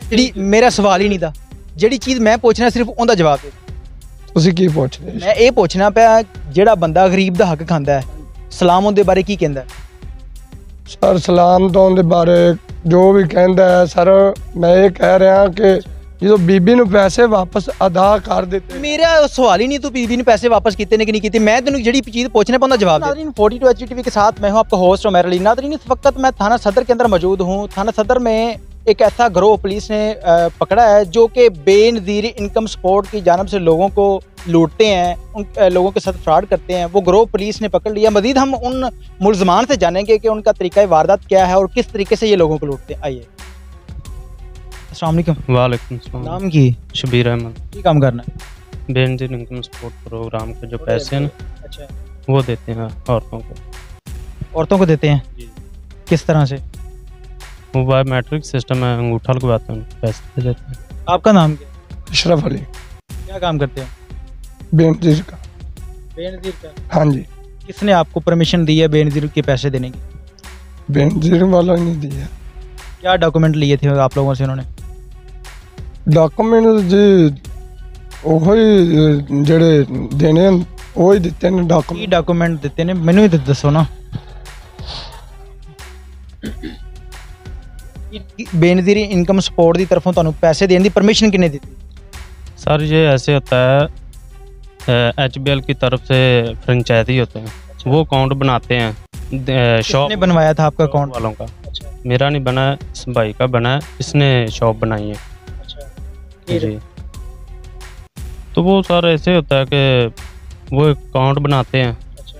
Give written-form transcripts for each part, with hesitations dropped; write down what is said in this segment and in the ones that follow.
ਜਿਹੜੀ ਮੇਰਾ ਸਵਾਲ ਹੀ ਨਹੀਂ ਦਾ, ਜਿਹੜੀ ਚੀਜ਼ ਮੈਂ ਪੁੱਛਣਾ ਸਿਰਫ ਉਹਦਾ ਜਵਾਬ ਦੇ। ਤੁਸੀਂ ਕੀ ਪੁੱਛਦੇ? ਮੈਂ ਇਹ ਪੁੱਛਣਾ ਪਿਆ ਜਿਹੜਾ ਬੰਦਾ ਗਰੀਬ ਦਾ ਹੱਕ ਖਾਂਦਾ ਹੈ, ਸਲਾਮ ਉਹਦੇ ਬਾਰੇ ਕੀ ਕਹਿੰਦਾ? ਸਰ ਸਲਾਮ ਤੋਂ ਦੇ ਬਾਰੇ ਜੋ ਵੀ ਕਹਿੰਦਾ ਹੈ ਸਰ, ਮੈਂ ਇਹ ਕਹਿ ਰਿਹਾ ਕਿ ਜਦੋਂ ਬੀਬੀ ਨੂੰ ਪੈਸੇ ਵਾਪਸ ਅਦਾ ਕਰ ਦਿੱਤੇ। मेरा सवाल ही नहीं तू बीबी ने पैसे वापस किए ने कि नहीं किए, मैं तेन जी चीज़ पूछने पाऊंगा जवाब दे। 42 HTV के साथ मैं हूं आपका होस्ट उमर अली। नाज़रीन इस वक्त मैं थाना सदर के अंदर मौजूद हूं। थाना सदर में एक ऐसा गिरोह पुलिस ने पकड़ा है जो कि बेनज़ीर इनकम सपोर्ट की जानब से लोगों को लूटते हैं, उन लोगों के साथ फ्रॉड करते हैं। वो गिरोह पुलिस ने पकड़ लिया। मज़ीद हम उन मुलजमान से जानेंगे कि उनका तरीक़ा वारदात क्या है और किस तरीके से ये लोगों को लूटते हैं। आइए। अस्सलाम वालेकुम। वालेकुम सलाम। नाम की? शबीर अहमद। की काम करना है? बेनज़ीर इनकम सपोर्ट प्रोग्राम के जो पैसे हैं ना, अच्छा, वो देते हैं औरतों को। औरतों को देते हैं? जी। किस तरह से? वो बायोमेट्रिक सिस्टम है, अंगूठा लगवाते हैं, पैसे दे देते हैं। आपका नाम क्या? अशरफ अली। क्या काम करते हैं? बेनज़ीर का। बेनज़ीर का? हाँ जी। किसने आपको परमिशन दी है बेनज़ीर के पैसे देने की? बेनज़ीर वालों ने दिया। क्या डॉक्यूमेंट लिए थे आप लोगों से उन्होंने? डॉक्यूमेंट जी वही जड़े देने वही दिते ने की डॉक्यूमेंट। डॉक्यूमेंट दिते ने मैनू ही दसो ना। बेनज़ीर इनकम सपोर्ट की तरफों तुहानू पैसे देने की परमिशन किसने दी? सर ये ऐसे होता है, HBL की तरफ से फ्रेंचाइजी होते हैं, वो अकाउंट बनाते हैं शॉप। किसने बनवाया था आपका अकाउंट वालों का? मेरा नहीं बना है, इस भाई का बना है, इसने शॉप बनाई है। जी। तो वो सर ऐसे होता है कि वो अकाउंट बनाते हैं,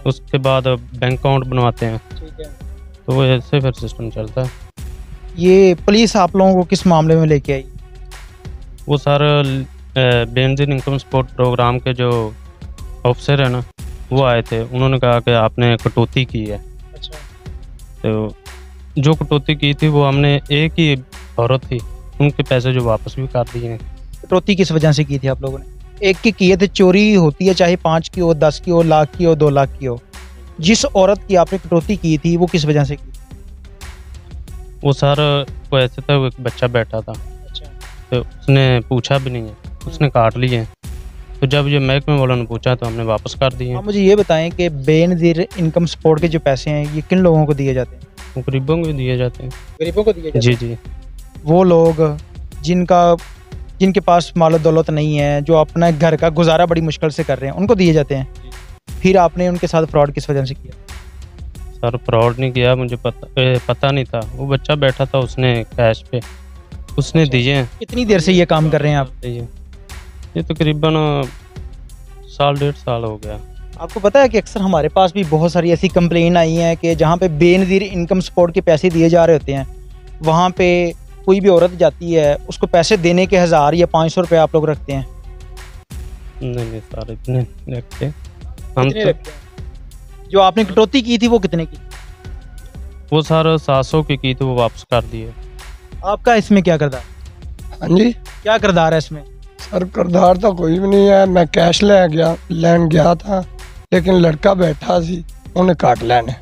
उसके बाद बैंक अकाउंट बनवाते हैं, तो वो ऐसे फिर सिस्टम चलता है। ये पुलिस आप लोगों को किस मामले में लेके आई? वो sir Benazir income support programme के जो ऑफिसर है ना, वो आए थे, उन्होंने कहा कि आपने कटौती की है। तो जो कटौती की थी वो हमने, एक ही औरत थी, उनके पैसे जो वापस भी कर दिए हैं। कटौती किस वजह से की थी आप लोगों ने? एक की किए थे, चोरी होती है चाहे 5 की हो, 10 की हो, लाख की हो, 2 लाख की हो। जिस औरत की आपने कटौती की थी वो किस वजह से की? वो सर वो ऐसे था, वो एक बच्चा बैठा था, तो उसने पूछा भी नहीं है, उसने काट लिए। तो जब ये महकमे वालों ने पूछा तो हमने वापस कर दिए। आप मुझे ये बताएं कि बेनज़ीर इनकम सपोर्ट के जो पैसे हैं ये किन लोगों को दिए जाते हैं? वो गरीबों को दिए जाते हैं। गरीबों को दिए जाते जी हैं? जी। वो लोग जिनके पास माल दौलत नहीं है, जो अपना घर का गुजारा बड़ी मुश्किल से कर रहे हैं, उनको दिए जाते हैं। फिर आपने उनके साथ फ्रॉड किस वजह से किया? सर फ्रॉड नहीं किया, मुझे पता नहीं था, वो बच्चा बैठा था, उसने कैश पे उसने दिए हैं। कितनी देर से ये काम कर रहे हैं आप? ये तकरीबन 1.5 साल हो गया। आपको पता है कि अक्सर हमारे पास भी बहुत सारी ऐसी कंप्लेन आई हैं कि जहाँ पे बेनज़ीर इनकम सपोर्ट के पैसे दिए जा रहे होते हैं, वहाँ पे कोई भी औरत जाती है, उसको पैसे देने के 1000 या 500 रुपये आप लोग रखते हैं? नहीं सर इतने रखते हम तो। जो आपने कटौती की थी वो कितने की? वो सर 700 की थी, वो वापस कर दिए। आपका इसमें क्या किरदार? हाँ जी। क्या किरदार है इसमें? सर किरदार तो कोई भी नहीं है, मैं कैश लैन गया था, लेकिन लड़का बैठा सी, उन्हें काट लेने,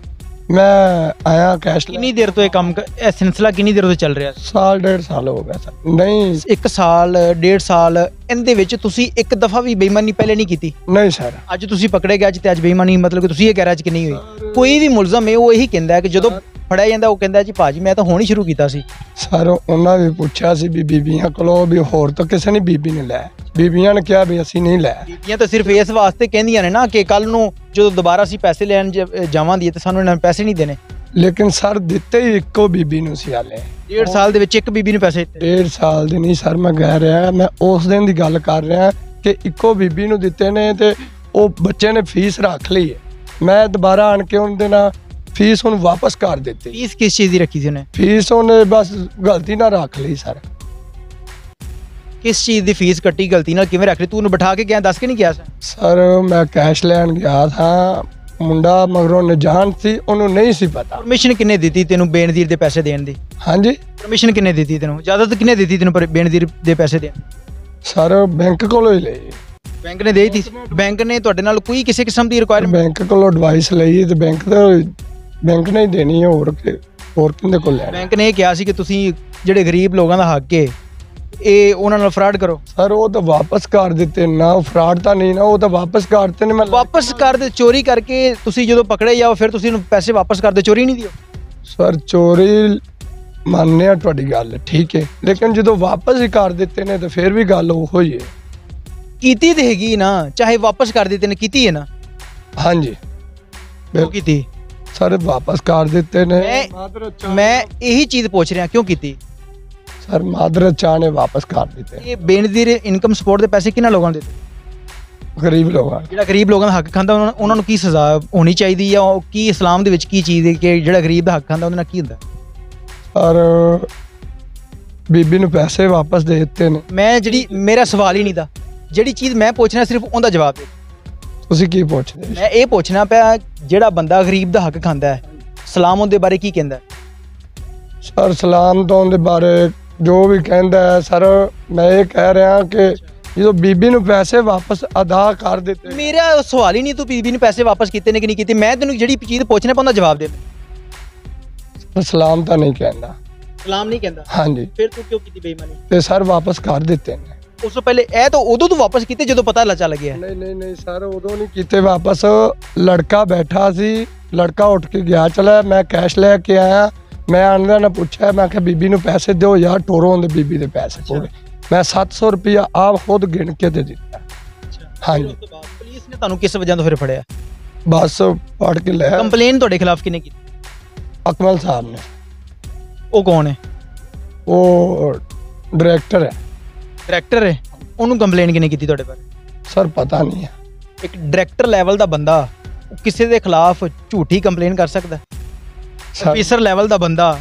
मैं आया कैश। कितनी देर तो ये काम सिलसिला कितनी देर तो चल रहा है? 1.5 साल हो गया सर। नहीं 1 साल 1.5 ਸਾਲ ਇਹਦੇ ਵਿੱਚ ਤੁਸੀਂ ਇੱਕ ਦਫਾ ਵੀ ਬੇਈਮਾਨੀ ਪਹਿਲੇ ਨਹੀਂ ਕੀਤੀ? नहीं सर। ਅੱਜ ਤੁਸੀਂ ਪਕੜੇ ਗਏ ਤੇ ਅੱਜ ਬੇਈਮਾਨੀ ਮਤਲਬ ਕਿ ਤੁਸੀਂ ਇਹ ਕਹਿ ਰਹੇ ਕਿ ਨਹੀਂ ਹੋਈ? ਕੋਈ ਵੀ ਮੁਲਜ਼ਮ ਹੈ ਉਹ ਇਹੀ ਕਹਿੰਦਾ ਹੈ ਕਿ ਜਦੋਂ ਫੜਿਆ ਜਾਂਦਾ ਉਹ ਕਹਿੰਦਾ ਜੀ ਭਾਜੀ ਮੈਂ ਤਾਂ ਹੁਣ ਹੀ ਸ਼ੁਰੂ ਕੀਤਾ ਸੀ। ਸਰ ਉਹਨਾਂ ਵੀ ਪੁੱਛਿਆ ਸੀ ਵੀ ਬੀਬੀਆਂ ਕੋਲੋਂ ਵੀ ਹੋਰ ਤਾਂ ਕਿਸੇ ਨੇ ਬੀਬੀ ਨੇ ਲੈ, ਬੀਬੀਆਂ ਨੇ ਕਿਹਾ ਵੀ ਅਸੀਂ ਨਹੀਂ ਲੈ। ਬੀਬੀਆਂ ਤਾਂ ਸਿਰਫ ਇਸ ਵਾਸਤੇ ਕਹਿੰਦੀਆਂ ਨੇ ਨਾ ਕਿ ਕੱਲ ਨੂੰ ਜਦੋਂ ਦੁਬਾਰਾ ਅਸੀਂ ਪੈਸੇ ਲੈਣ ਜਾਵਾਂਗੇ ਤੇ ਸਾਨੂੰ ਇਹਨਾਂ ਨੇ ਪੈਸੇ ਨਹੀਂ ਦੇਣੇ। ਲੇਕਿਨ ਸਰ ਦਿੱਤੇ ਹੀ ਇੱਕੋ ਬੀਬੀ ਨੂੰ ਸੀ ਹਾਲੇ। 1.5 ਸਾਲ ਦੇ ਵਿੱਚ ਇੱਕ ਬੀਬੀ ਨੂੰ ਪੈਸੇ ਦਿੱਤੇ? 1.5 ਸਾਲ ਦੀ ਨਹੀਂ ਸਰ, ਮੈਂ ਕਹਿ ਰਿਹਾ, ਮੈਂ ਉਸ ਦਿਨ ਦੀ ਗੱਲ ਕਰ ਰਿਹਾ ਕਿ ਇੱਕੋ ਬੀਬੀ ਨੂੰ ਦਿੱਤੇ ਨੇ ਤੇ ਉਹ ਬੱਚੇ ਨੇ ਫੀਸ ਰੱਖ ਲਈ ਹੈ। ਮੈਂ ਦੁਬਾਰਾ ਆਣ ਕੇ ਉਹਦੇ ਨਾਲ फीस उन्हें वापस कर देती। फीस किस चीज़ की रखी थी उन्हें? फीस उन्हें बस गलती ना रख ली सर। किस चीज़ की फीस कट्टी गलती ना किवें रख ली? तू उन्हें बिठा के गया, दस के नहीं गया? सर मैं कैश लैन गया था, मुंडा मगरों ने जान थी, उन्होंने नहीं सी पता। परमिशन किन्ने दी तेनू बेनज़ीर दे पैसे देने दी? हाँ जी। परमिशन किन्ने दी तेनू? इजाजत किन्ने दी तेनू बेनज़ीर दे पैसे देने? सर बैंक कोलों ही लई। बैंक ने दी थी? बैंक ने तुहाडे नाल कोई किसी किस्म की रिक्वायरमेंट? बैंक कोलों एडवाइस लई ते बैंक ने ही देनी है, और किंदे कोल लैनी? बैंक ने कहा सी कि तुसीं जिहड़े गरीब लोगों का हक है ਇਹ ਉਹਨਾਂ ਨਾਲ ਫਰਾਡ ਕਰੋ। ਸਰ ਉਹ ਤਾਂ ਵਾਪਸ ਕਰ ਦਿੱਤੇ ਨਾ, ਉਹ ਫਰਾਡ ਤਾਂ ਨਹੀਂ ਨਾ, ਉਹ ਤਾਂ ਵਾਪਸ ਕਰਤੇ ਨੇ। ਮੈਂ ਵਾਪਸ ਕਰ ਦੇ, ਚੋਰੀ ਕਰਕੇ ਤੁਸੀਂ ਜਦੋਂ ਪਕੜੇ ਜਾਓ ਫਿਰ ਤੁਸੀਂ ਇਹਨੂੰ ਪੈਸੇ ਵਾਪਸ ਕਰ ਦੇ, ਚੋਰੀ ਨਹੀਂ ਦਿਓ। ਸਰ ਚੋਰੀ ਮੰਨਿਆ ਤੁਹਾਡੀ ਗੱਲ ਠੀਕ ਹੈ, ਲੇਕਿਨ ਜਦੋਂ ਵਾਪਸ ਹੀ ਕਰ ਦਿੱਤੇ ਨੇ ਤਾਂ ਫਿਰ ਵੀ ਗੱਲ ਉਹੋ ਹੀ ਹੈ। ਕੀਤੀ ਤੇ ਹੈਗੀ ਨਾ, ਚਾਹੇ ਵਾਪਸ ਕਰ ਦਿੱਤੇ ਨੇ, ਕੀਤੀ ਹੈ ਨਾ। ਹਾਂਜੀ ਕਿਉਂ ਕੀਤੀ? ਸਰ ਵਾਪਸ ਕਰ ਦਿੱਤੇ ਨੇ। ਮੈਂ ਇਹੀ ਚੀਜ਼ ਪੁੱਛ ਰਿਹਾ, ਕਿਉਂ ਕੀਤੀ? ਸਰ ਮਾਦਰਤ ਚਾਹ ਨੇ ਵਾਪਸ ਕਰ ਦਿੱਤੇ। ਇਹ ਬੇਨਜ਼ੀਰ ਇਨਕਮ ਸਪੋਰਟ ਦੇ ਪੈਸੇ ਕਿਹਨਾਂ ਲੋਕਾਂ ਨੂੰ ਦਿੱਤੇ? ਗਰੀਬ ਲੋਕਾਂ। ਜਿਹੜਾ ਗਰੀਬ ਲੋਕਾਂ ਦਾ ਹੱਕ ਖਾਂਦਾ ਉਹਨਾਂ ਨੂੰ ਕੀ ਸਜ਼ਾ ਹੋਣੀ ਚਾਹੀਦੀ ਆ? ਉਹ ਕੀ ਇਸਲਾਮ ਦੇ ਵਿੱਚ ਕੀ ਚੀਜ਼ ਹੈ ਕਿ ਜਿਹੜਾ ਗਰੀਬ ਦਾ ਹੱਕ ਖਾਂਦਾ ਉਹਦੇ ਨਾਲ ਕੀ ਹੁੰਦਾ? ਔਰ ਬੀਬੀ ਨੂੰ ਪੈਸੇ ਵਾਪਸ ਦੇ ਦਿੱਤੇ ਨੇ। ਮੈਂ ਮੇਰਾ ਸਵਾਲ ਹੀ ਨਹੀਂ ਦਾ, ਜਿਹੜੀ ਚੀਜ਼ ਮੈਂ ਪੁੱਛਣਾ ਸਿਰਫ ਉਹਦਾ ਜਵਾਬ ਦੇ। ਤੁਸੀਂ ਕੀ ਪੁੱਛਦੇ? ਮੈਂ ਇਹ ਪੁੱਛਣਾ ਪਿਆ, ਜਿਹੜਾ ਬੰਦਾ ਗਰੀਬ ਦਾ ਹੱਕ ਖਾਂਦਾ ਹੈ, ਸਲਾਮ ਉਹਦੇ ਬਾਰੇ ਕੀ ਕਹਿੰਦਾ? ਸਰ ਸਲਾਮ ਤੋਂ ਉਹਦੇ ਬਾਰੇ ਜੋ ਵੀ ਕਹਿੰਦਾ ਹੈ ਸਰ, ਮੈਂ ਇਹ ਕਹਿ ਰਿਹਾ ਕਿ ਜਦੋਂ ਬੀਬੀ ਨੂੰ ਪੈਸੇ ਵਾਪਸ ਅਦਾ ਕਰ ਦਿੱਤੇ। ਮੇਰਾ ਸਵਾਲ ਹੀ ਨਹੀਂ ਤੂੰ ਬੀਬੀ ਨੂੰ ਪੈਸੇ ਵਾਪਸ ਕੀਤੇ ਨੇ ਕਿ ਨਹੀਂ ਕੀਤੇ, ਮੈਂ ਤੈਨੂੰ ਜਿਹੜੀ ਚੀਜ਼ ਪੁੱਛਣਾ ਪਿਆ ਉਹਦਾ ਜਵਾਬ ਦੇ। ਸਲਾਮ ਤਾਂ ਨਹੀਂ ਕਹਿੰਦਾ। ਸਲਾਮ ਨਹੀਂ ਕਹਿੰਦਾ? ਹਾਂਜੀ। ਫਿਰ ਤੂੰ ਕਿਉਂ ਕੀਤੀ ਬੇਈਮਾਨੀ? ਤੇ ਸਰ ਵਾਪਸ ਕਰ ਦਿੱਤੇ ਨੇ। ਉਸ ਤੋਂ ਪਹਿਲੇ ਇਹ ਤਾਂ ਉਦੋਂ ਤੂੰ ਵਾਪਸ ਕੀਤੇ ਜਦੋਂ ਪਤਾ ਚੱਲ ਗਿਆ। ਨਹੀਂ ਸਰ ਉਦੋਂ ਨਹੀਂ ਕੀਤੇ ਵਾਪਸ। ਲੜਕਾ ਬੈਠਾ ਸੀ, ਲੜਕਾ ਉੱਠ ਕੇ ਗਿਆ ਚਲਾ, ਮੈਂ ਕੈਸ਼ ਲੈ ਕੇ ਆਇਆ। ਮੈਂ ਆਂਦਾ ਨਾ ਪੁੱਛਿਆ, ਮੈਂ ਕਿਹਾ ਬੀਬੀ ਨੂੰ ਪੈਸੇ ਦਿਓ ਯਾਰ, ਟੋਰੋ ਹੁੰਦੇ ਬੀਬੀ ਦੇ ਪੈਸੇ ਪੂਰੇ। ਮੈਂ 700 ਰੁਪਇਆ ਆਪ ਖੁਦ ਗਿਣ ਕੇ ਦੇ ਦਿੱਤਾ। ਹਾਂਜੀ। ਪੁਲਿਸ ਨੇ ਤੁਹਾਨੂੰ ਕਿਸ ਵਜ੍ਹਾ ਤੋਂ ਫਿਰ ਫੜਿਆ? ਬਸ ਪੜ ਕੇ ਲੈ। ਕੰਪਲੇਨ ਤੁਹਾਡੇ ਖਿਲਾਫ ਕਿਹਨੇ ਕੀਤੀ? ਅਕਮਲ ਸਾਹਿਬ ਨੇ। ਉਹ ਕੌਣ ਹੈ? ਉਹ ਡਾਇਰੈਕਟਰ ਹੈ। ਡਾਇਰੈਕਟਰ ਹੈ? ਉਹਨੂੰ ਕੰਪਲੇਨ ਕਿਹਨੇ ਕੀਤੀ ਤੁਹਾਡੇ ਬਾਰੇ? ਸਰ ਪਤਾ ਨਹੀਂ ਹੈ। ਇੱਕ ਡਾਇਰੈਕਟਰ ਲੈਵਲ ਦਾ ਬੰਦਾ ਕਿਸੇ ਦੇ ਖਿਲਾਫ ਝੂਠੀ ਕੰਪਲੇਨ ਕਰ ਸਕਦਾ? ਅਫੀਸਰ ਲੈਵਲ ਦਾ ਬੰਦਾ,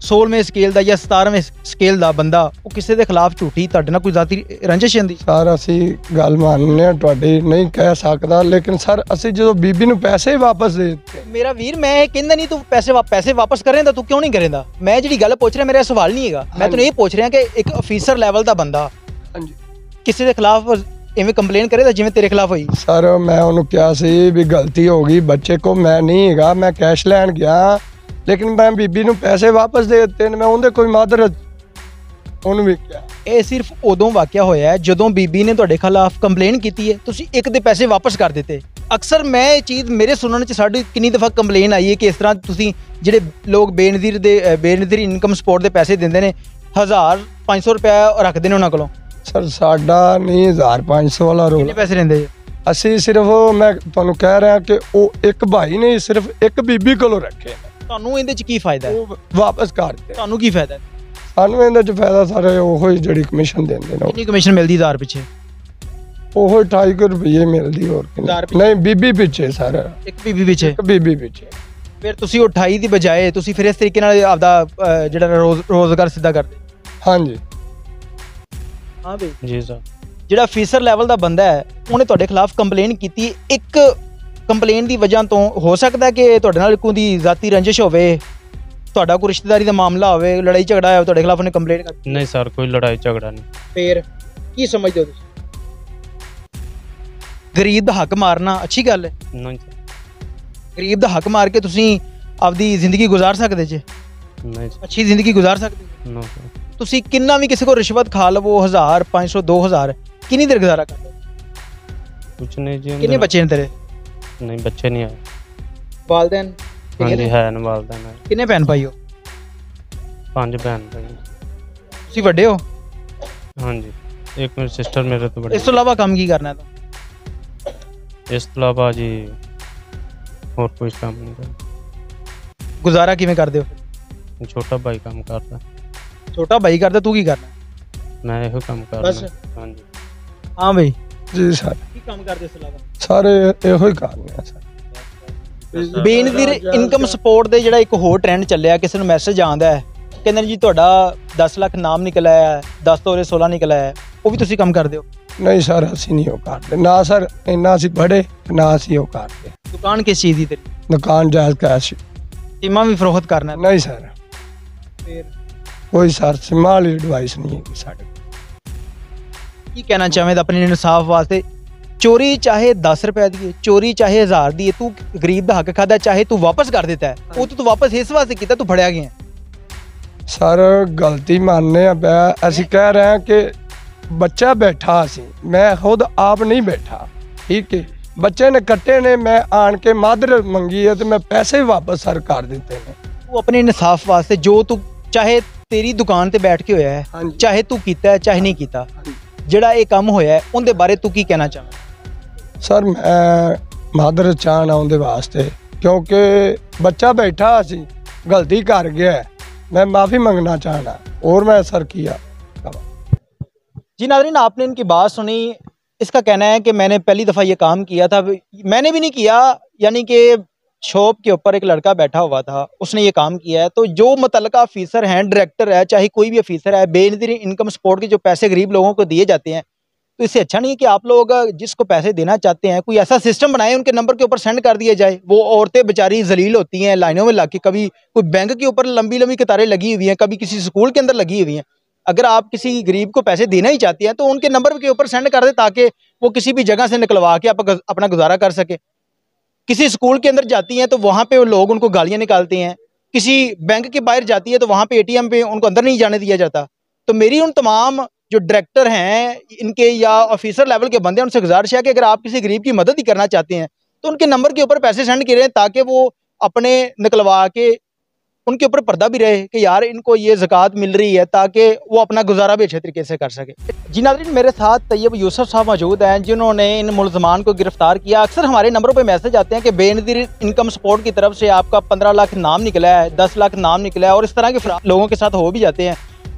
16ਵੇਂ ਸਕੇਲ ਦਾ ਜਾਂ 17ਵੇਂ ਸਕੇਲ ਦਾ ਬੰਦਾ, ਉਹ ਕਿਸੇ ਦੇ ਖਿਲਾਫ ਝੂਠੀ, ਤੁਹਾਡੇ ਨਾਲ ਕੋਈ ਜ਼ਾਤੀ ਰੰਜਿਸ਼ ਹੁੰਦੀ? ਸਰ ਅਸੀਂ ਗੱਲ ਮੰਨਦੇ ਹਾਂ ਤੁਹਾਡੀ, ਨਹੀਂ ਕਹਿ ਸਕਦਾ, ਲੇਕਿਨ ਸਰ ਅਸੀਂ ਜਦੋਂ ਬੀਬੀ ਨੂੰ ਪੈਸੇ ਵਾਪਸ ਦੇ ਦਿੱਤੇ। ਮੇਰਾ ਵੀਰ ਮੈਂ ਇਹ ਕਹਿੰਦਾ ਨਹੀਂ ਤੂੰ ਪੈਸੇ ਵਾਪਸ ਕਰੇਂਦਾ, ਤੂੰ ਕਿਉਂ ਨਹੀਂ ਕਰੇਂਦਾ? ਮੈਂ ਜਿਹੜੀ ਗੱਲ ਪੁੱਛ ਰਿਹਾ ਮੇਰਾ ਸਵਾਲ ਨਹੀਂ ਹੈਗਾ, ਮੈਂ ਤੈਨੂੰ ਇਹ ਪੁੱਛ ਰਿਹਾ ਕਿ ਇੱਕ ਅਫੀਸਰ ਲੈਵਲ ਦਾ ਬੰਦਾ ਹਾਂਜੀ ਕਿਸੇ ਦੇ ਖਿਲਾਫ ਇਵੇਂ ਕੰਪਲੇਨ ਕਰੇਗਾ ਜਿਵੇਂ ਤੇਰੇ ਖਿਲਾਫ ਹੋਈ? ਸਰ ਮੈਂ ਉਹਨੂੰ ਕਿਹਾ ਸੀ ਵੀ ਗਲਤੀ ਹੋ ਗਈ ਬੱਚੇ ਕੋ, ਮੈਂ ਨਹੀਂ ਹੈਗਾ, ਮੈਂ ਕੈਸ਼ ਲੈਣ ਗਿਆ, ਲੇਕਿਨ ਮੈਂ ਬੀਬੀ ਨੂੰ ਪੈਸੇ ਵਾਪਸ ਦੇ ਦਿੱਤੇ ਨੇ। ਮੈਂ ਉਹਦੇ ਕੋਈ ਮਾਦਰਤ ਉਹਨੂੰ ਵੀ ਕਿਹਾ। ਇਹ ਸਿਰਫ ਉਦੋਂ ਵਾਕਿਆ ਹੋਇਆ ਹੈ ਜਦੋਂ ਬੀਬੀ ਨੇ ਤੁਹਾਡੇ ਖਿਲਾਫ ਕੰਪਲੇਨ ਕੀਤੀ ਹੈ, ਤੁਸੀਂ ਇੱਕ ਦੇ ਪੈਸੇ ਵਾਪਸ ਕਰ ਦਿੱਤੇ। ਅਕਸਰ ਮੈਂ ਇਹ ਚੀਜ਼ ਮੇਰੇ ਸੁਣਨ 'ਚ ਸਾਡੀ ਕਿੰਨੀ ਦਫਾ ਕੰਪਲੇਨ ਆਈ ਹੈ ਕਿ ਇਸ ਤਰ੍ਹਾਂ ਤੁਸੀਂ ਜਿਹੜੇ ਲੋਕ ਬੇਨਜ਼ੀਰ ਇਨਕਮ ਸਪੋਰਟ ਦੇ ਪੈਸੇ ਦਿੰਦੇ ਨੇ, 1500 ਰੁਪਇਆ ਰੱਖਦੇ ਨੇ ਉਹਨਾਂ ਕੋਲੋਂ। ਸਰ ਸਾਡਾ ਨਹੀਂ 1500 ਵਾਲਾ ਰੋਲ। ਕਿੰਨੇ ਪੈਸੇ ਲੈਂਦੇ? ਅਸੀਂ ਸਿਰਫ ਮੈਂ ਤੁਹਾਨੂੰ ਕਹਿ ਰਿਹਾ ਕਿ ਉਹ ਇੱਕ ਭਾਈ ਨੇ ਸਿਰਫ ਇੱਕ ਬੀਬੀ ਕੋਲੋਂ ਰੱਖੇ। ਤੁਹਾਨੂੰ ਇਹਦੇ 'ਚ ਕੀ ਫਾਇਦਾ ਹੈ? ਉਹ ਵਾਪਸ ਕਰ ਦਿੱਤੇ। ਤੁਹਾਨੂੰ ਕੀ ਫਾਇਦਾ? ਸਾਨੂੰ ਇਹਦੇ 'ਚ ਫਾਇਦਾ ਸਾਰੇ ਉਹੋ ਹੀ ਜਿਹੜੀ ਕਮਿਸ਼ਨ ਦਿੰਦੇ ਨੇ। ਕਿੰਨੀ ਕਮਿਸ਼ਨ ਮਿਲਦੀ 1000 ਪਿੱਛੇ? ਉਹੋ 28 ਰੁਪਏ ਮਿਲਦੀ। ਹੋਰ ਨਹੀਂ ਬੀਬੀ ਪਿੱਛੇ ਸਰ। ਇੱਕ ਬੀਬੀ ਪਿੱਛੇ? ਇੱਕ ਬੀਬੀ ਪਿੱਛੇ। ਫਿਰ ਤੁਸੀਂ 28 ਦੀ ਬਜਾਏ ਤੁਸੀਂ ਫਿਰ ਇਸ ਤਰੀਕੇ ਨਾਲ ਆਪਦਾ ਜਿਹੜਾ ਰੋਜ਼ਗਾਰ ਸਿੱਧਾ ਕਰਦੇ? ਹਾਂਜੀ। ਹਾਂ ਬਈ ਜੀ ਸਰ। ਜਿਹੜਾ ਅਫੀਸਰ ਲੈਵਲ ਦਾ ਬੰਦਾ ਹੈ ਉਹਨੇ ਤੁਹਾਡੇ ਖਿਲਾਫ ਕੰਪਲੇਨ ਕੀਤੀ, ਇੱਕ ਕੰਪਲੇਨ ਦੀ ਵਜ੍ਹਾ ਤੋਂ ਹੋ ਸਕਦਾ ਕਿ ਤੁਹਾਡੇ ਨਾਲ ਕੋਈ ਦੀ ਜ਼ਾਤੀ ਰੰਜਿਸ਼ ਹੋਵੇ, ਤੁਹਾਡਾ ਕੋਈ ਰਿਸ਼ਤੇਦਾਰੀ ਦਾ ਮਾਮਲਾ ਹੋਵੇ, ਲੜਾਈ ਝਗੜਾ ਹੋਵੇ, ਤੁਹਾਡੇ ਖਿਲਾਫ ਉਹਨੇ ਕੰਪਲੇਨ ਕਰ? ਨਹੀਂ ਸਰ ਕੋਈ ਲੜਾਈ ਝਗੜਾ ਨਹੀਂ। ਫਿਰ ਕੀ ਸਮਝਦੇ ਹੋ ਤੁਸੀਂ? ਗਰੀਬ ਦਾ ਹੱਕ ਮਾਰਨਾ ਅੱਛੀ ਗੱਲ ਹੈ? ਨਹੀਂ। ਗਰੀਬ ਦਾ ਹੱਕ ਮਾਰ ਕੇ ਤੁਸੀਂ ਆਪਦੀ ਜ਼ਿੰਦਗੀ ਗੁਜ਼ਾਰ ਸਕਦੇ ਜੇ? ਨਹੀਂ। ਅੱਛੀ ਜ਼ਿੰਦਗੀ ਗੁਜ਼ਾਰ ਸਕਦੇ? ਨੋ। ਤੁਸੀਂ ਕਿੰਨਾ ਵੀ ਕਿਸੇ ਕੋਲ ਰਿਸ਼ਵਤ ਖਾ ਲਵੋ, 1000 500 2000, ਕਿੰਨੀ ਦੇਰ ਗੁਜ਼ਾਰਾ ਕਰਦੇ? ਕੁਛ ਨਹੀਂ ਜੀ। ਕਿੰਨੇ ਬੱਚੇ ਨੇ ਤੇਰੇ? ਨਹੀਂ ਬੱਚੇ ਨਹੀਂ ਆਏ। ਵਾਲਦੈਨ? ਹਾਂਜੀ ਹੈ ਨਾ ਵਾਲਦੈਨ। ਕਿੰਨੇ ਭੈਣ ਭਾਈ ਹੋ? 5 ਭੈਣ ਭਾਈ। ਤੁਸੀਂ ਵੱਡੇ ਹੋ? ਹਾਂਜੀ। ਇੱਕ ਮੇਰੀ ਸਿਸਟਰ ਮੇਰੇ ਤੋਂ ਵੱਡੀ। ਇਸ ਤੋਂ ਇਲਾਵਾ ਕੰਮ ਕੀ ਕਰਨਾ ਤੂੰ? ਇਸ ਤੋਂ ਇਲਾਵਾ ਜੀ ਹੋਰ ਕੋਈ ਕੰਮ ਨਹੀਂ ਕਰਦਾ। ਗੁਜ਼ਾਰਾ ਕਿਵੇਂ ਕਰਦੇ ਹੋ? ਛੋਟਾ ਭਾਈ ਕੰਮ ਕਰਦਾ। ਛੋਟਾ ਭਾਈ ਕਰਦਾ, ਤੂੰ ਕੀ ਕਰਨਾ? ਮੈਂ ਇਹੋ ਕੰਮ ਕਰਦਾ। ਬਸ? ਹਾਂਜੀ। ਹਾਂ ਬਈ ਜੀ ਸਰ। ਕੀ ਕੰਮ ਕਰਦੇ ਇਸ ਤੋਂ ਇਲਾਵਾ? ਸਾਰੇ ਇਹੋ ਹੀ ਕਰਨੇ ਆ ਸਰ। ਬੇਨਜ਼ੀਰ ਇਨਕਮ ਸਪੋਰਟ ਦੇ ਜਿਹੜਾ ਇੱਕ ਹੋਰ ਟ੍ਰੈਂਡ ਚੱਲਿਆ, ਕਿਸੇ ਨੂੰ ਮੈਸੇਜ ਆਉਂਦਾ ਹੈ ਕਹਿੰਦੇ ਨੇ ਜੀ ਤੁਹਾਡਾ 10 ਲੱਖ ਨਾਮ ਨਿਕਲ ਆਇਆ ਹੈ, 10 ਤੋਲੇ 16 ਨਿਕਲ ਆਇਆ ਹੈ, ਉਹ ਵੀ ਤੁਸੀਂ ਕੰਮ ਕਰਦੇ ਹੋ? ਨਹੀਂ ਸਰ ਅਸੀਂ ਨਹੀਂ ਉਹ ਕਰਦੇ ਨਾ ਸਰ, ਇੰਨਾ ਅਸੀਂ ਪੜ੍ਹੇ ਨਾ ਅਸੀਂ ਉਹ ਕਰਦੇ। ਦੁਕਾਨ ਕਿਸ ਚੀਜ਼ ਦੀ ਤੇਰੀ? ਦੁਕਾਨ ਜਾਇਜ਼ ਕੈਸ਼। ਟੀਮਾਂ ਵੀ ਫਰੋਖਤ ਕਰਨਾ? ਨਹੀਂ ਸਰ। ਫਿਰ ਕੋਈ ਸਰ ਸਿਮਾਂ ਵਾਲੀ ਐਡਵਾਈਸ ਨਹੀਂ ਹੈਗੀ ਸਾਡੇ। ਕੀ ਕਹਿਣਾ ਚਾਹਵੇਂ ਆਪਣੇ ਇਨਸਾਫ ਵਾਸਤੇ? ਚੋਰੀ ਚਾਹੇ 10 ਰੁਪਏ ਦੀ ਹੈ, ਚੋਰੀ ਚਾਹੇ 1000 ਦੀ ਹੈ, ਤੂੰ ਗਰੀਬ ਦਾ ਹੱਕ ਖਾਦਾ, ਚਾਹੇ ਤੂੰ ਵਾਪਸ ਕਰ ਦਿੱਤਾ ਹੈ, ਉਹ ਤੂੰ ਵਾਪਸ ਇਸ ਵਾਸਤੇ ਕੀਤਾ ਤੂੰ ਫੜਿਆ ਗਿਆ। सर गलती मानने ਅਸੀਂ ਕਹਿ ਰਹੇ ਹਾਂ ਕਿ ਬੱਚਾ ਬੈਠਾ ਸੀ, ਮੈਂ ਖੁਦ ਆਪ ਨਹੀਂ ਬੈਠਾ, ਠੀਕ ਹੈ। ਬੱਚੇ ਨੇ ਕੱਟੇ ਨੇ, मैं आन के मादर मंगी है तो मैं पैसे भी वापस सर कर दिते ने। वो अपने इंसाफ वास्ते जो तू चाहे तेरी दुकान ते बैठ के होया है, हाँ जी। चाहे तू कीता है चाहे नहीं कीता, ਜਿਹੜਾ ਇਹ ਕੰਮ ਹੋਇਆ ਹੈ ਉਹਦੇ ਬਾਰੇ ਤੂੰ ਕੀ ਕਹਿਣਾ ਚਾਹਵੇਂ? सर मैं मादर चाहना ਉਹਦੇ ਵਾਸਤੇ क्योंकि बच्चा बैठा सी, गलती कर गया है, मैं माफ़ी मांगना चाहना और मैं सर किया। जी नाज़रीन, आपने इनकी बात सुनी। इसका कहना है कि मैंने पहली दफ़ा ये काम किया था, मैंने भी नहीं किया, यानी कि शॉप के ऊपर एक लड़का बैठा हुआ था, उसने ये काम किया है। तो जो मुतल्लिका ऑफिसर हैं, डायरेक्टर है, चाहे कोई भी ऑफिसर है, बेनज़ीर इनकम सपोर्ट के जो पैसे गरीब लोगों को दिए जाते हैं, तो इससे अच्छा नहीं है कि आप लोग जिसको पैसे देना चाहते हैं कोई ऐसा सिस्टम बनाए, उनके नंबर के ऊपर सेंड कर दिया जाए। वो औरतें बेचारी जलील होती हैं लाइनों में लग के, कभी कोई बैंक के ऊपर लंबी लंबी कतारें लगी हुई हैं, कभी किसी स्कूल के अंदर लगी हुई हैं। अगर आप किसी गरीब को पैसे देना ही चाहते हैं तो उनके नंबर के ऊपर सेंड कर दें, ताकि वो किसी भी जगह से निकलवा के अपना गुजारा कर सके। किसी स्कूल के अंदर जाती हैं तो वहाँ पे लोग उनको गालियाँ निकालते हैं, किसी बैंक के बाहर जाती है तो वहाँ पे ATM पे उनको अंदर नहीं जाने दिया जाता। तो मेरी उन तमाम जो डायरेक्टर हैं इनके या ऑफिसर लेवल के बंदे हैं, उनसे गुजारिश है कि अगर आप किसी गरीब की मदद ही करना चाहते हैं तो उनके नंबर के ऊपर पैसे सेंड करें, ताकि वो अपने निकलवा के उनके ऊपर पर्दा भी रहे कि यार इनको ये ज़कात मिल रही है, ताकि वो अपना गुजारा भी अच्छे तरीके से कर सके। जी नाज़रीन, मेरे साथ तैयब यूसुफ साहब मौजूद हैं जिन्होंने इन मुलजमान को गिरफ्तार किया। अक्सर हमारे नंबरों पे मैसेज आते हैं कि बेनज़ीर इनकम सपोर्ट की तरफ से आपका 15 लाख नाम निकला है, 10 लाख नाम निकला है, और इस तरह के फ्रॉड लोगों के साथ हो भी जाते हैं।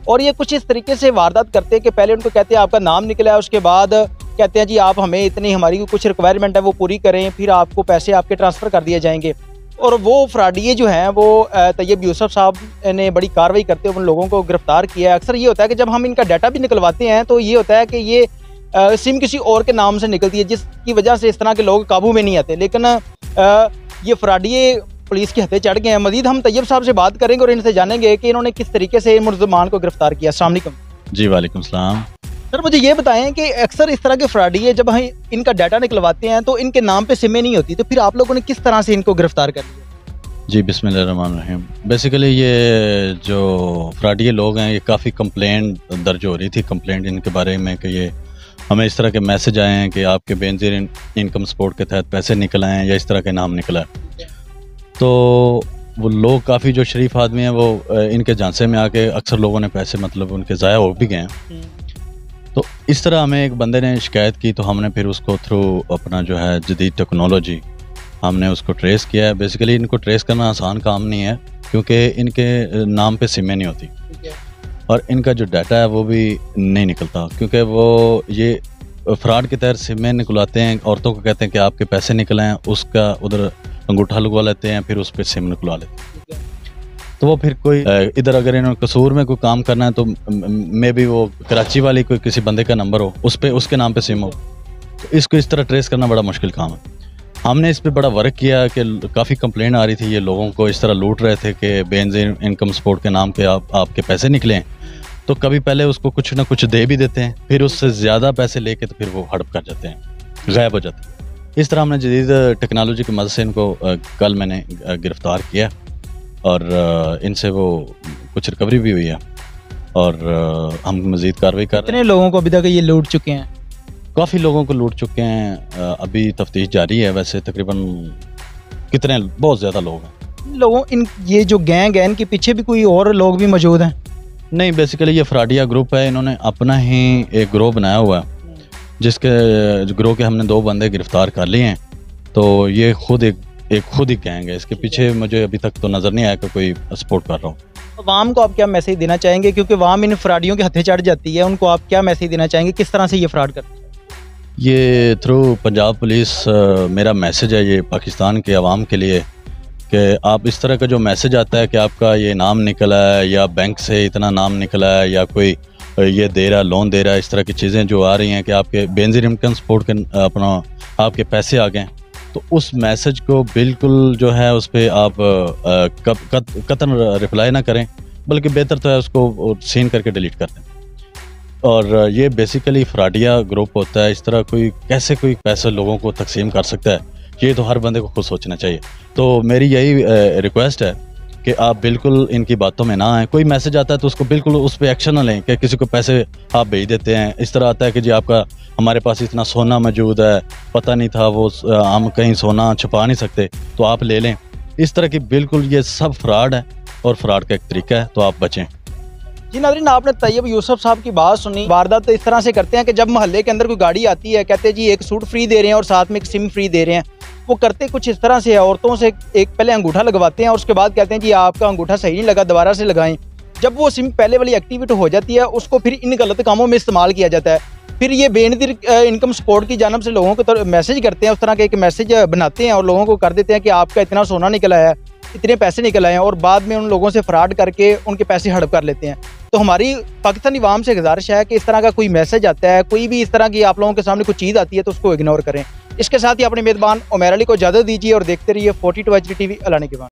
और ये कुछ इस तरीके से वारदात करते हैं कि पहले उनको कहते हैं आपका नाम निकला है, उसके बाद कहते हैं जी आप हमें इतनी हमारी कुछ रिक्वायरमेंट है वो पूरी करें, फिर आपको पैसे आपके ट्रांसफ़र कर दिए जाएंगे। और वो फ्रॉडिये जो हैं वो तैयब यूसुफ साहब ने बड़ी कार्रवाई करते हुए उन लोगों को गिरफ्तार किया है। अक्सर ये होता है कि जब हम इनका डाटा भी निकलवाते हैं तो ये होता है कि ये सिम किसी और के नाम से निकलती है, जिसकी वजह से इस तरह के लोग काबू में नहीं आते। लेकिन ये फ्रॉडिये पुलिस के हथे चढ़ गए हैं। मजीद हम तैयब साहब से बात करेंगे और इनसे जानेंगे कि इन्होंने किस तरीके से मुलजमान को गिरफ्तार किया। अस्सलाम वालेकुम। जी वालेकुम सलाम। सर मुझे ये बताएं कि अक्सर इस तरह के फ्रॉडिये जब हम इनका डाटा निकलवाते हैं तो इनके नाम पे सिमें नहीं होती, तो फिर आप लोगों ने किस तरह से इनको गिरफ्तार कर लिया? जी बिस्मिल्लाहिर्रहमानिर्रहीम। बेसिकली ये जो फ्रॉडिये लोग हैं, ये काफ़ी कंप्लेंट दर्ज हो रही थी, कंप्लेंट इनके बारे में कि ये हमें इस तरह के मैसेज आए हैं कि आपके बेनज़ीर इनकम सपोर्ट के तहत पैसे निकल आए हैं या इस तरह के नाम निकला है। तो वो लोग काफ़ी जो शरीफ आदमी हैं वो इनके झांसे में आके अक्सर लोगों ने पैसे मतलब उनके ज़ाया हो भी गए हैं। तो इस तरह हमें एक बंदे ने शिकायत की, तो हमने फिर उसको थ्रू अपना जो है जदीद टेक्नोलॉजी हमने उसको ट्रेस किया है। बेसिकली इनको ट्रेस करना आसान काम नहीं है, क्योंकि इनके नाम पे सिमें नहीं होती और इनका जो डाटा है वो भी नहीं निकलता, क्योंकि वो ये फ्रॉड के तहत सिमें निकलवाते हैं, औरतों को कहते हैं कि आपके पैसे निकले हैं, उसका उधर अंगूठा लगवा लेते हैं, फिर उस पर सिम निकलवा लेते हैं। तो वो फिर कोई इधर अगर इन्होंने कसूर में कोई काम करना है तो मे भी वो कराची वाली कोई किसी बंदे का नंबर हो, उस पर उसके नाम पे सिम हो, तो इसको इस तरह ट्रेस करना बड़ा मुश्किल काम है। हमने इस पे बड़ा वर्क किया कि काफ़ी कंप्लेंट आ रही थी, ये लोगों को इस तरह लूट रहे थे कि बेनज़ीर इनकम सपोर्ट के नाम पे आपके पैसे निकले हैं। तो कभी पहले उसको कुछ ना कुछ दे भी देते हैं, फिर उससे ज़्यादा पैसे लेके तो फिर वो हड़प कर जाते हैं, गायब हो जाते हैं। इस तरह हमने जदीद टेक्नोलॉजी की मदद से इनको कल मैंने गिरफ़्तार किया और इनसे वो कुछ रिकवरी भी हुई है और हम मज़ीद कार्रवाई कर रहे हैं। कितने लोगों को अभी तक ये लूट चुके हैं? काफ़ी लोगों को लूट चुके हैं, अभी तफ्तीश जारी है। वैसे तकरीबन कितने बहुत ज़्यादा लोग हैं। लोगों इन ये जो गैंग है इनके पीछे भी कोई और लोग भी मौजूद हैं? नहीं, बेसिकली ये फ्रॉडिया ग्रुप है, इन्होंने अपना ही एक ग्रोह बनाया हुआ है, जिसके ग्रोह के हमने 2 बंदे गिरफ्तार कर लिए हैं। तो ये खुद एक गैंग है, इसके पीछे मुझे अभी तक तो नज़र नहीं आया कि कोई सपोर्ट कर रहा हूँ। अवाम को आप क्या मैसेज देना चाहेंगे, क्योंकि अवाम इन फ्रॉडियों के हथे चढ़ जाती है, उनको आप क्या मैसेज देना चाहेंगे, किस तरह से ये फ्रॉड करते हैं? ये थ्रू पंजाब पुलिस मेरा मैसेज है ये पाकिस्तान के अवाम के लिए कि आप इस तरह का जो मैसेज आता है कि आपका ये नाम निकला है या बैंक से इतना नाम निकला है या कोई ये दे रहा लोन दे रहा है, इस तरह की चीज़ें जो आ रही हैं कि आपके बेनज़ीर इनकम सपोर्ट के अपना आपके पैसे आ गए, तो उस मैसेज को बिल्कुल जो है उस पर आप कतन रिप्लाई ना करें, बल्कि बेहतर तो है उसको सीन करके डिलीट कर दें। और ये बेसिकली फ्रॉडिया ग्रुप होता है। इस तरह कोई कैसे कोई पैसे लोगों को तकसीम कर सकता है, ये तो हर बंदे को खुद सोचना चाहिए। तो मेरी यही रिक्वेस्ट है कि आप बिल्कुल इनकी बातों में ना आए। कोई मैसेज आता है तो उसको बिल्कुल उस पर एक्शन ना लें कि किसी को पैसे आप भेज देते हैं। इस तरह आता है कि जी आपका हमारे पास इतना सोना मौजूद है, पता नहीं था वो हम कहीं सोना छुपा नहीं सकते तो आप ले लें। इस तरह की बिल्कुल ये सब फ्रॉड है और फ्रॉड का एक तरीका है, तो आप बचें। जी नाज़रीन, आपने तैयब यूसुफ साहब की बात सुनी। वारदात इस तरह से करते हैं कि जब मोहल्ले के अंदर कोई गाड़ी आती है, कहते हैं जी एक सूट फ्री दे रहे हैं और साथ में एक सिम फ्री दे रहे हैं। वो करते कुछ इस तरह से है, औरतों से एक पहले अंगूठा लगवाते हैं और उसके बाद कहते हैं जी आपका अंगूठा सही नहीं लगा, दोबारा से लगाएं। जब वो सिम पहले वाली एक्टिवेट हो जाती है, उसको फिर इन गलत कामों में इस्तेमाल किया जाता है। फिर ये बेनज़ीर इनकम सपोर्ट की जानब से लोगों को मैसेज करते हैं, उस तरह का एक मैसेज बनाते हैं और लोगों को कर देते हैं कि आपका इतना सोना निकला है, इतने पैसे निकल आए हैं, और बाद में उन लोगों से फ्रॉड करके उनके पैसे हड़प कर लेते हैं। तो हमारी पाकिस्तानी अवाम से गुजारिश है कि इस तरह का कोई मैसेज आता है, कोई भी इस तरह की आप लोगों के सामने कोई चीज़ आती है तो उसको इग्नोर करें। इसके साथ ही अपने मेज़बान उमैर अली को इजाज़त दीजिए और देखते रहिए 42 HD TV। अल्लाह ने के बाद।